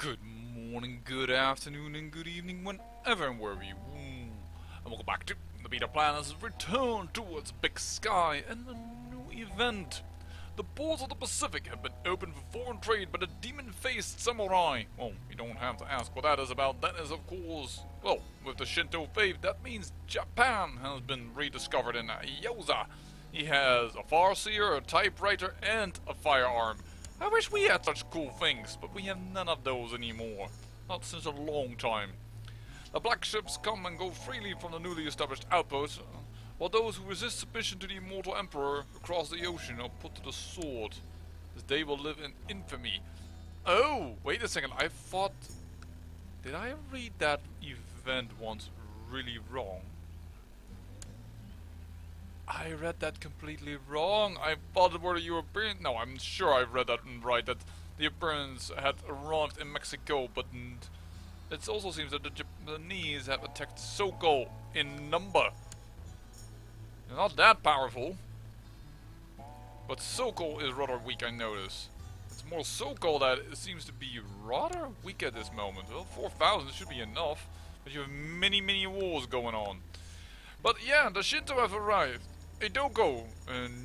Good morning, good afternoon, and good evening, whenever and wherever you And welcome back to the Beta Planet's return towards Big Sky and a new event. The ports of the Pacific have been opened for foreign trade by the demon-faced samurai. Well, you don't have to ask what that is about. That is, of course, well, with the Shinto faith, that means Japan has been rediscovered in Yaoza. He has a farseer, a typewriter, and a firearm. I wish we had such cool things, but we have none of those anymore. Not since a long time. The black ships come and go freely from the newly established outpost, while those who resist submission to the immortal emperor across the ocean are put to the sword, as they will live in infamy. Oh, wait a second, I thought... Did I read that event once really wrong? I read that completely wrong. I thought it were the European... No, I'm sure I read that right, that the Europeans had arrived in Mexico, but it also seems that the Japanese have attacked Soko in number. They're not that powerful, but Soko is rather weak, I notice. It's more Soko that seems to be rather weak at this moment. Well, 4,000 should be enough, but you have many wars going on. But yeah, the Shinto have arrived. Edoko,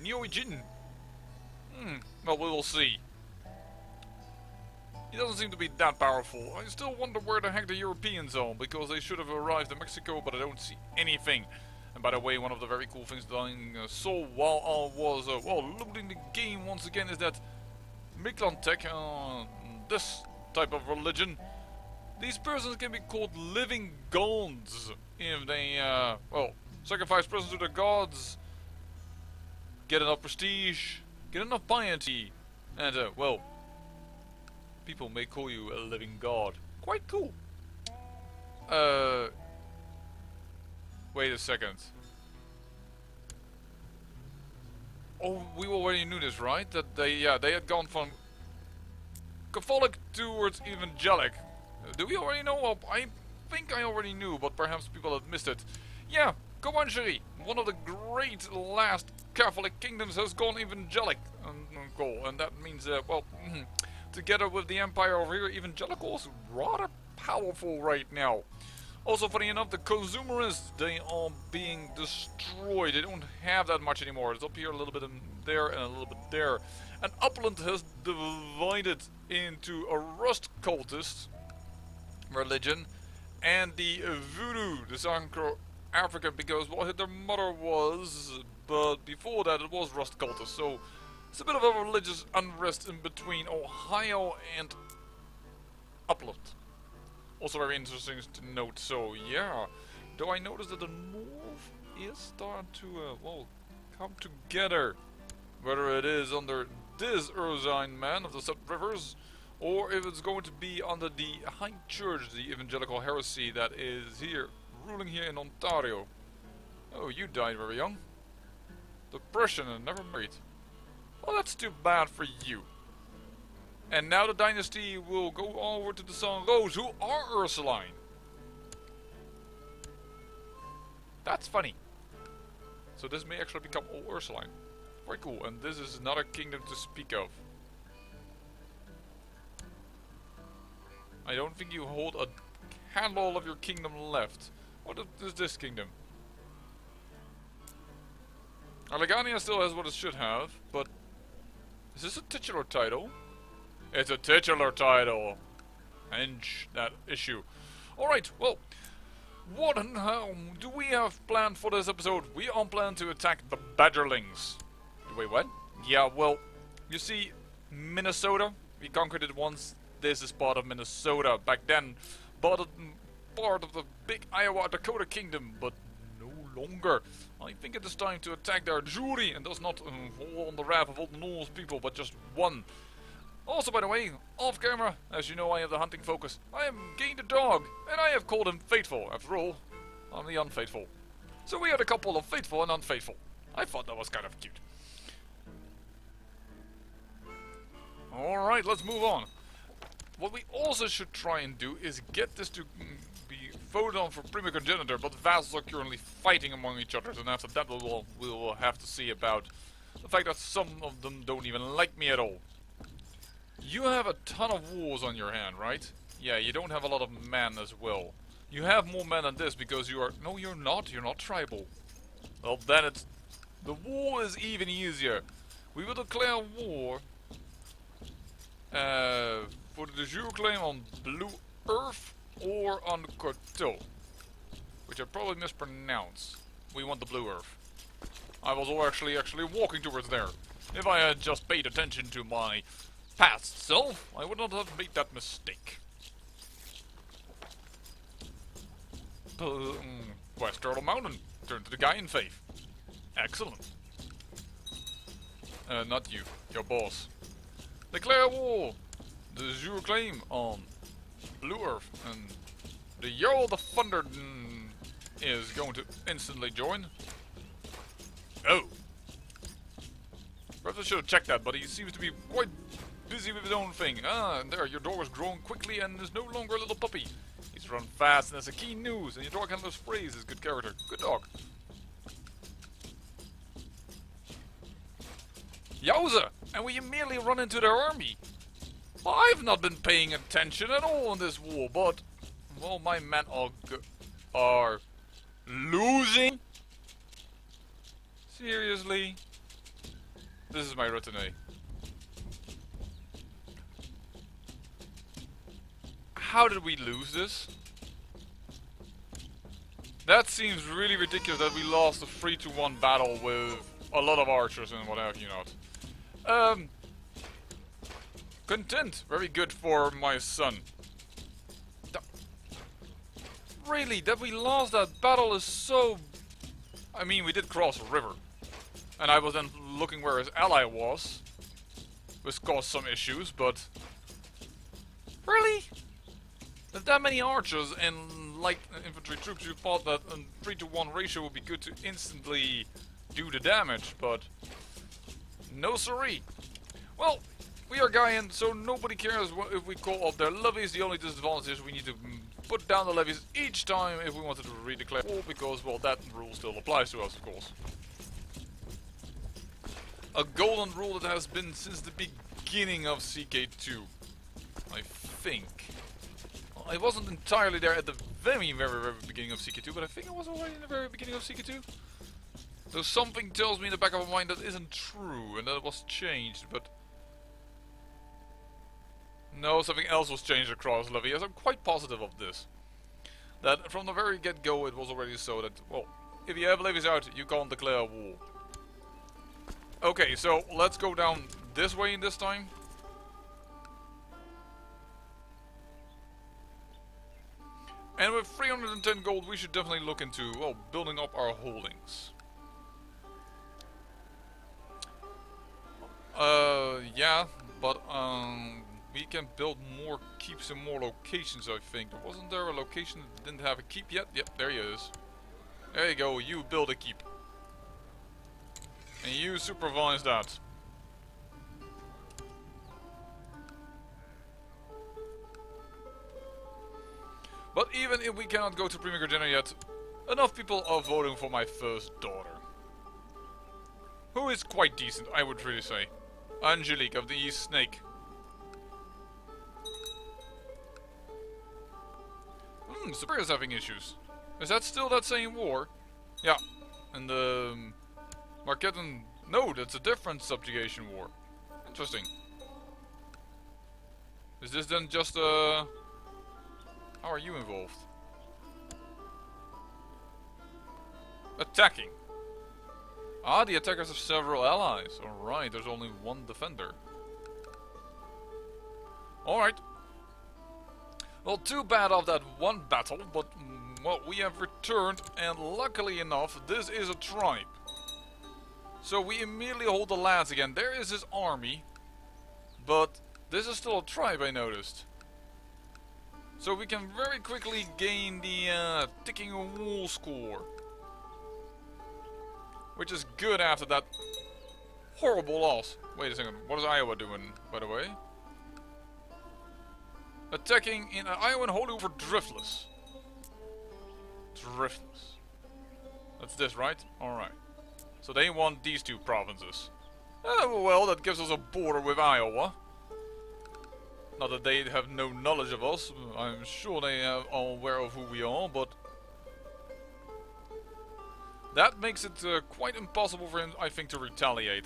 Nyoijin. Well, we will see. He doesn't seem to be that powerful. I still wonder where the heck the Europeans are, because they should have arrived in Mexico, but I don't see anything. And by the way, one of the very cool things that I saw while I was, loading the game once again is that Miklantech, this type of religion, these persons can be called living gods if they, sacrifice persons to the gods, get enough prestige, get enough piety, and, people may call you a living god. Quite cool. Wait a second. Oh, we already knew this, right? That they had gone from Catholic towards evangelic. Do we already know? Well, I think I already knew, but perhaps people have missed it. Yeah, Comanchery, one of the great last Catholic kingdoms, has gone evangelic. And that means, together with the empire over here, evangelical is rather powerful right now. Also, funny enough, the consumerists, they are being destroyed. They don't have that much anymore. It's up here a little bit there and a little bit there. And Upland has divided into a rust cultist religion and the voodoo, the Sankro Africa, because well, their mother was, but before that it was rust cultist. So it's a bit of a religious unrest in between Ohio and Upland. Also very interesting to note. So yeah, though I noticed that the north is starting to come together, whether it is under this Urzine man of the Seven Rivers, or if it's going to be under the High Church, the evangelical heresy that is here, ruling here in Ontario. Oh, you died very young. Depression and never married. Well, that's too bad for you. And now the dynasty will go over to the Sanros, who are Ursuline. That's funny. So this may actually become all Ursuline. Very cool. And this is another kingdom to speak of. I don't think you hold a handle of your kingdom left. What is this kingdom? Alleghania still has what it should have, but is this a titular title? It's a titular title. Henge that issue. Alright, well, what and how do we have planned for this episode? We are planned to attack the Badgerlings. Wait, what? Yeah, well, you see, Minnesota, we conquered it once. This is part of Minnesota. Back then, part of the big Iowa Dakota kingdom, but no longer. I think it is time to attack their jury, and thus not fall on the wrath of all the Norse people, but just one. Also, by the way, off camera, as you know, I have the hunting focus. I have gained a dog, and I have called him Faithful. After all, I'm the unfaithful. So we had a couple of faithful and unfaithful. I thought that was kind of cute. Alright, let's move on. What we also should try and do is get this to be voted on for primogenitor, but the vassals are currently fighting among each other, and after that we will have to see about the fact that some of them don't even like me at all. You have a ton of wars on your hand, right? Yeah, you don't have a lot of men as well. You have more men than this because you are... No, you're not. You're not tribal. Well, then it's... The war is even easier. We will declare war for the de jure claim on Blue Earth or on CK2, which I probably mispronounce. We want the Blue Earth. I was actually walking towards there. If I had just paid attention to my past self, I would not have made that mistake. West Turtle Mountain. Turn to the guy in faith. Excellent. Not you. Your boss. Declare war. The de jure claim on Blue Earth. And the Jarl of the Thunder is going to instantly join. Oh. Perhaps I should have checked that, but he seems to be quite busy with his own thing. Ah, and there, your dog is growing quickly and is no longer a little puppy. He's run fast and has a keen nose, and your dog handler's phrase is good character. Good dog. Yowza! And we immediately run into their army. Well, I've not been paying attention at all in this war, but... Well, my men are losing? Seriously? This is my retinue. How did we lose this? That seems really ridiculous that we lost a 3-1 battle with a lot of archers and what have you not. Content. Very good for my son. Really, that we lost that battle is so... I mean, we did cross a river. And I was then looking where his ally was. Which caused some issues, but... Really? There's that many archers and light infantry troops, you thought that a 3-to-1 ratio would be good to instantly do the damage, but... No siree. Well, we are Gaian, so nobody cares if we call up their levies. The only disadvantage is we need to put down the levies each time if we wanted to redeclare war, because, well, that rule still applies to us, of course. A golden rule that has been since the beginning of CK2, I think. Well, I wasn't entirely there at the very beginning of CK2, but I think I was already in the very beginning of CK2. So something tells me in the back of my mind that isn't true, and that it was changed, but... No, something else was changed across Levy, as I'm quite positive of this. That from the very get-go it was already so that, well, if you have levies out, you can't declare war. Okay, so let's go down this way this time. And with 310 gold, we should definitely look into, well, building up our holdings. Yeah, but, we can build more keeps in more locations, I think. Wasn't there a location that didn't have a keep yet? Yep, there he is. There you go, you build a keep. And you supervise that. But even if we cannot go to Premier General yet, enough people are voting for my first daughter. Who is quite decent, I would really say. Angelique of the East Snake. Superior's having issues. Is that still that same war? Yeah. And Marquetan... No, that's a different subjugation war. Interesting. Is this then just How are you involved? Attacking. Ah, the attackers have several allies. Alright, there's only one defender. Alright. Well, too bad of that one battle, but well, we have returned, and luckily enough, this is a tribe. So we immediately hold the lands again. There is his army, but this is still a tribe, I noticed. So we can very quickly gain the ticking a wall score. Which is good after that horrible loss. Wait a second, what is Iowa doing, by the way? Attacking in Iowa and holding over Driftless. Driftless. That's this, right? Alright. So they want these two provinces. Well, that gives us a border with Iowa. Not that they have no knowledge of us. I'm sure they are aware of who we are, but that makes it quite impossible for him, I think, to retaliate.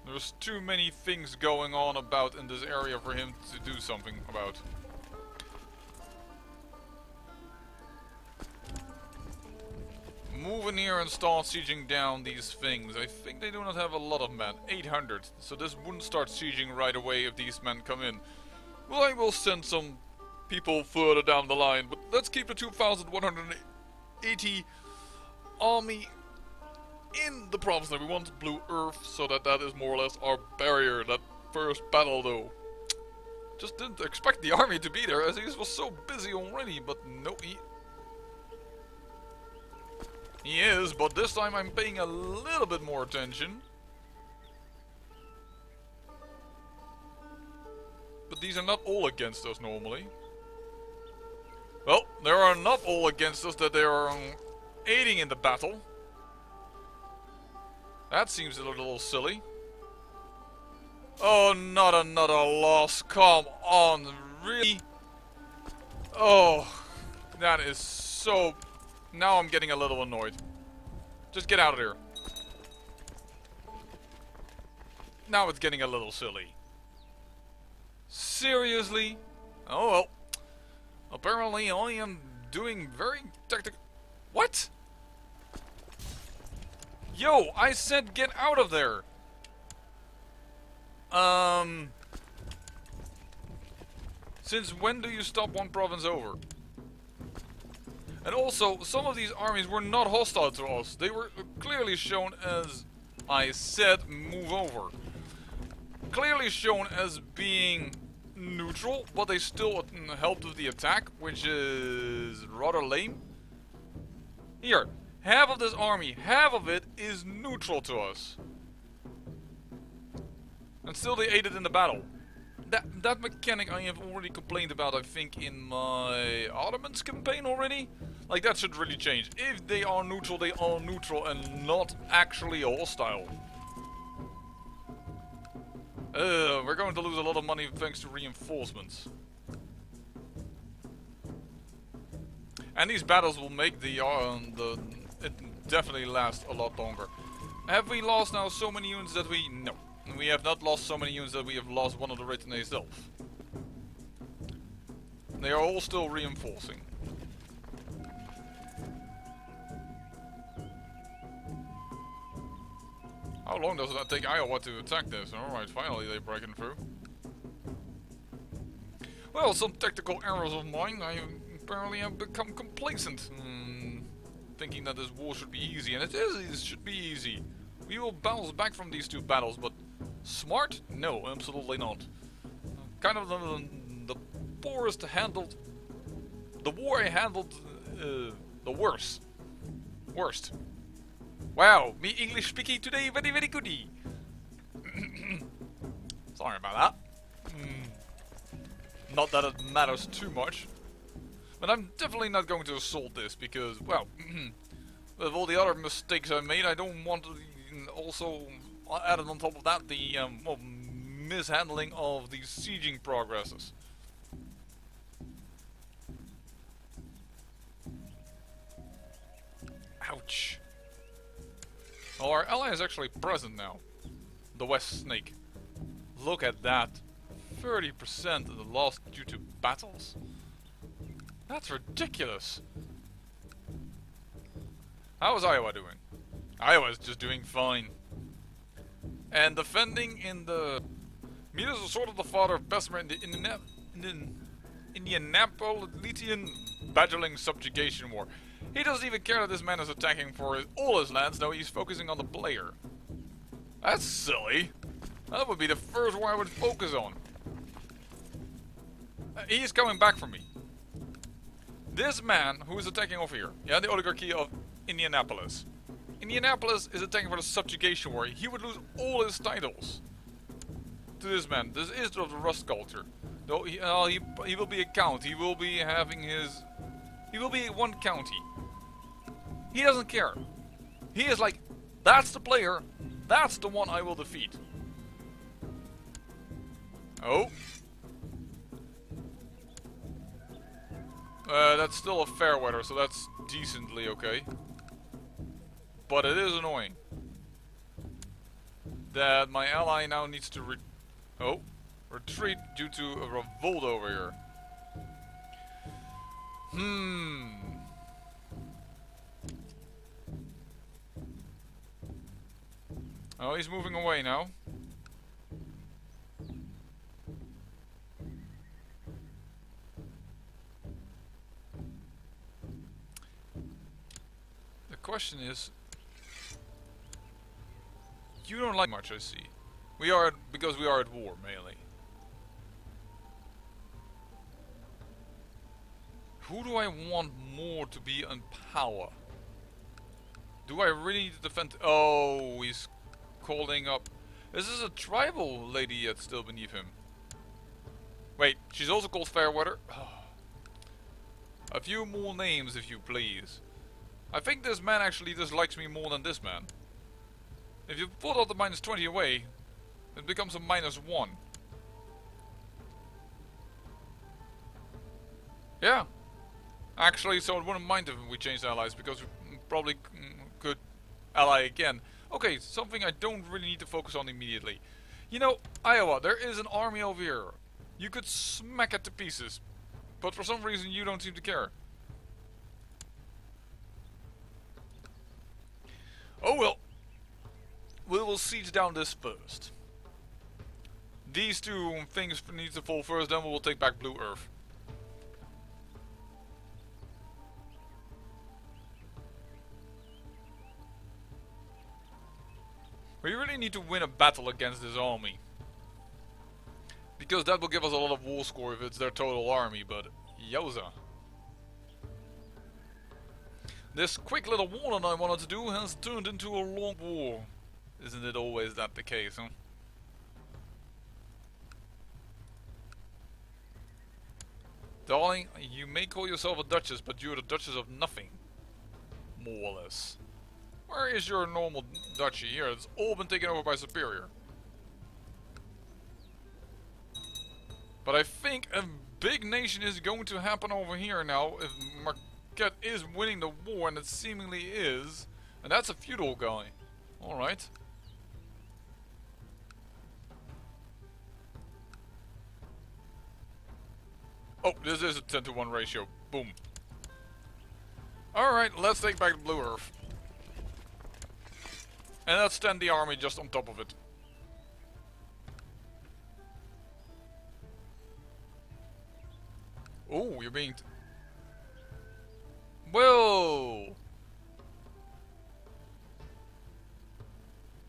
There's too many things going on about in this area for him to do something about. Move in here and start sieging down these things. I think they do not have a lot of men. 800. So this wouldn't start sieging right away if these men come in. Well, I will send some people further down the line. But let's keep the 2,180 army in the province that we want. Blue Earth. So that is more or less our barrier. That first battle though. Just didn't expect the army to be there as he was so busy already. But no, he is, but this time I'm paying a little bit more attention. But these are not all against us normally. Well, they are not all against us that they are aiding in the battle. That seems a little silly. Oh, not another loss. Come on, really? Oh, that is so... Now I'm getting a little annoyed. Just get out of here. Now it's getting a little silly. Seriously? Oh well. Apparently I am doing very tactical... What? Yo, I said get out of there. Since when do you stop one province over? And also, some of these armies were not hostile to us. They were clearly shown as, I said, move over. Clearly shown as being neutral, but they still helped with the attack, which is rather lame. Here, half of this army, half of it is neutral to us. And still they aided in the battle. That mechanic I have already complained about, I think, in my Ottomans campaign already. Like, that should really change. If they are neutral and not actually hostile. We're going to lose a lot of money thanks to reinforcements. And these battles will make it definitely last a lot longer. Have we lost now so many units that we... No. We have not lost so many units that we have lost one of the Retinue itself. They are all still reinforcing. How long does that take Iowa to attack this? Alright, finally they're breaking through. Well, some tactical errors of mine. I apparently have become complacent. Thinking that this war should be easy. And it should be easy. We will bounce back from these two battles, but smart? No, absolutely not. Kind of the poorest handled... The war I handled the worst. Worst. Wow, me English speaking today very, very goody. Sorry about that. Not that it matters too much. But I'm definitely not going to assault this because, well, with all the other mistakes I made, I don't want to also add on top of that the well, mishandling of the sieging progresses. Ouch. Well, our ally is actually present now. The West Snake. Look at that. 30% of the loss due to battles. That's ridiculous. How is Iowa doing? Iowa is just doing fine. And defending in the... Meters is sort of the father of Bessemer in the Indianapolitan Badgerling Subjugation War. He doesn't even care that this man is attacking for all his lands, no, he's focusing on the player. That's silly. That would be the first war I would focus on. He's coming back from me. This man who is attacking over here, yeah, the oligarchy of Indianapolis. Indianapolis is attacking for the subjugation war. He would lose all his titles to this man. This is of the Rust culture. Though he will be a count. He will be having his... He will be one county. He doesn't care. He is like, that's the player. That's the one I will defeat. Oh. That's still a fair weather, so that's decently okay. But it is annoying that my ally now needs to retreat due to a revolt over here. Oh, he's moving away now. The question is, you don't like much, I see. Because we are at war, mainly. Who do I want more to be in power? Do I really need to defend? Oh, he's calling up. Is this a tribal lady that's still beneath him? Wait, she's also called Fairweather? A few more names, if you please. I think this man actually dislikes me more than this man. If you pull out the -20 away, it becomes a -1. Yeah. Actually, so I wouldn't mind if we changed allies, because we probably could ally again. Okay, something I don't really need to focus on immediately. You know, Iowa, there is an army over here. You could smack it to pieces. But for some reason you don't seem to care. Oh well. We will siege down this first. These two things need to fall first, then we will take back Blue Earth. We really need to win a battle against this army. Because that will give us a lot of war score if it's their total army, but yowza. This quick little war that I wanted to do has turned into a long war. Isn't it always that the case, huh? Darling, you may call yourself a duchess, but you're the duchess of nothing. More or less. Where is your normal duchy here? It's all been taken over by Superior. But I think a big nation is going to happen over here now if Marquette is winning the war, and it seemingly is. And that's a feudal guy. Alright. Oh, this is a 10-to-1 ratio. Boom. Alright, let's take back the Blue Earth. And let's stand the army just on top of it. Oh, you're being... Whoa!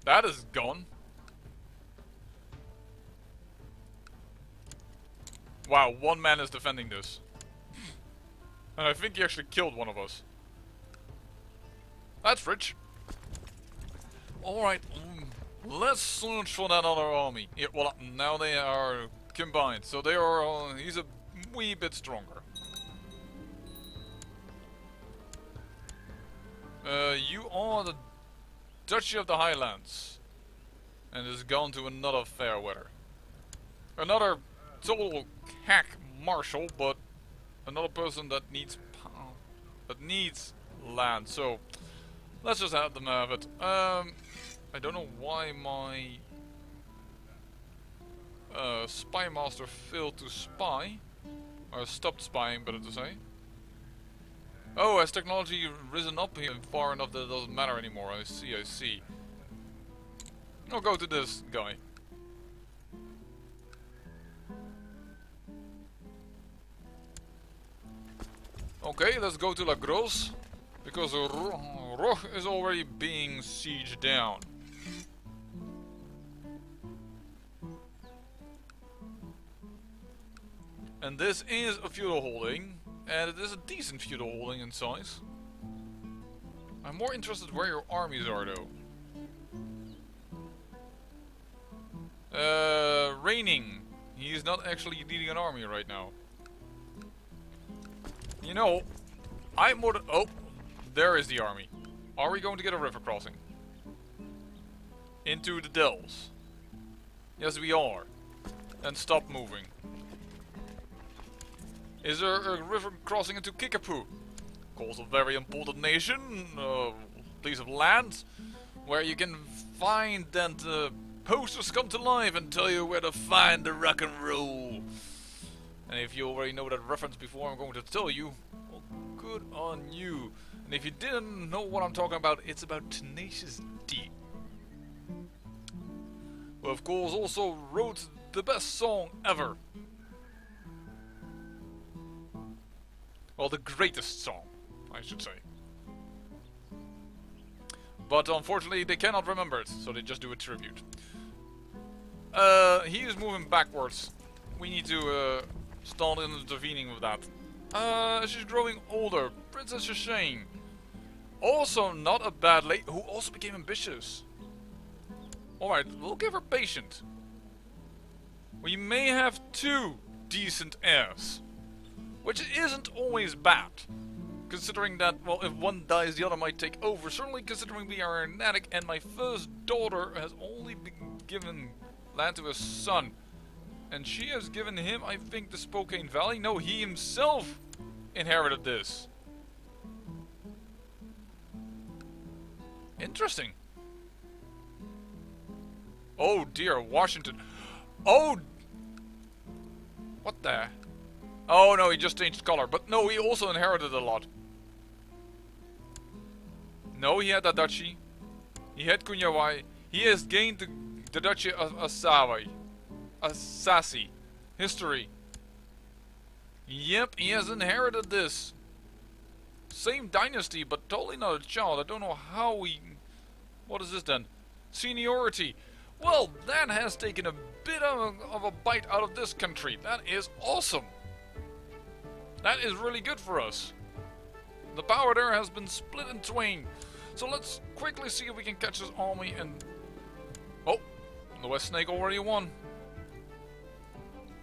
That is gone. Wow, one man is defending this. And I think he actually killed one of us. That's rich. Alright, let's search for that other army. Yeah, well, now they are combined, so they are... he's a wee bit stronger. You are the Duchy of the Highlands. And is gone to another Fairweather. Another total hack marshal, but another person that needs land. So let's just have them have it. I don't know why my spy master failed to spy, or stopped spying, better to say. Oh, has technology risen up here far enough that it doesn't matter anymore? I see, I see. I'll go to this guy. Okay, let's go to La Grosse, because Roch is already being sieged down. And this is a feudal holding, and it is a decent feudal holding in size. I'm more interested where your armies are though. Reigning. He's not actually leading an army right now. You know, I'm more than... Oh, there is the army. Are we going to get a river crossing? Into the dells. Yes, we are. And stop moving. is there a river crossing into CK2. Of course, a very important nation, piece of land, where you can find and posters come to life and tell you where to find the rock and roll. And if you already know that reference before I'm going to tell you, well, good on you. And if you didn't know what I'm talking about, it's about Tenacious D. Who of course also wrote the best song ever. Well, the greatest song, I should say. But unfortunately they cannot remember it, so they just do a tribute. He is moving backwards. We need to start intervening with that. She's growing older. Princess Shashane. Also not a bad lady, who also became ambitious. Alright, we'll give her patient. We may have 2 decent heirs. Which isn't always bad. Considering that, well, if one dies, the other might take over. Certainly considering we are erratic and my first daughter has only been given land to a son. And she has given him, I think, the Spokane Valley. No, he himself inherited this. Interesting. Oh dear, Washington. Oh! What the? Oh no, he just changed color. But no, he also inherited a lot. No, he had a duchy. He had Kunyawai. He has gained the duchy of Asawai. Asasi. History. Yep, he has inherited this. Same dynasty, but totally not a child. I don't know how we... What is this then? Seniority. Well, that has taken a bit of a bite out of this country. That is awesome. That is really good for us. The power there has been split in twain. So let's quickly see if we can catch this army and... Oh, the West Snake already won.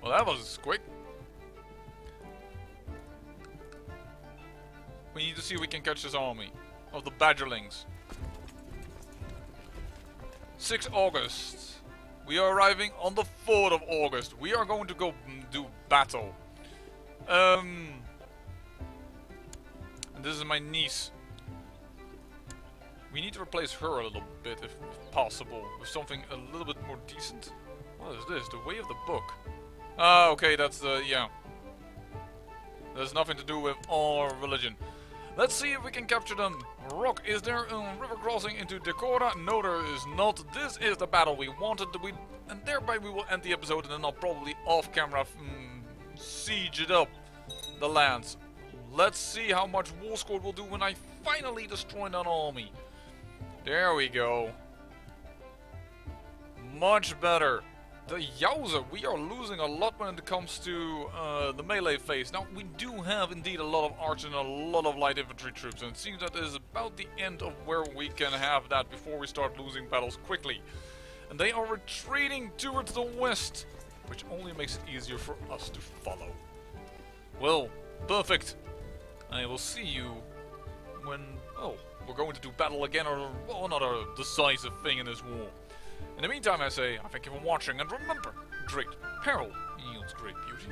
Well, that was quick. We need to see if we can catch this army of the Badgerlings. 6 August. We are arriving on the 4th of August. We are going to go do battle. And this is my niece. We need to replace her a little bit, if possible, with something a little bit more decent. What is this? The Way of the Book. Ah, okay, that's the... yeah. There's nothing to do with our religion. Let's see if we can capture them. Rock, is there a river crossing into Dakota? No, there is not. This is the battle we wanted. And thereby we will end the episode, and then I'll probably off camera siege it up. The lands. Let's see how much war score will do when I finally destroy that army. There we go. Much better. The Yowza, we are losing a lot when it comes to the melee phase. Now, we do have indeed a lot of archers and a lot of light infantry troops, and it seems that is about the end of where we can have that before we start losing battles quickly. And they are retreating towards the west, which only makes it easier for us to follow. Well, perfect. I will see you when, oh, we're going to do battle again, or well, another decisive thing in this war. In the meantime, I say, I thank you for watching, and remember, great peril yields great beauty.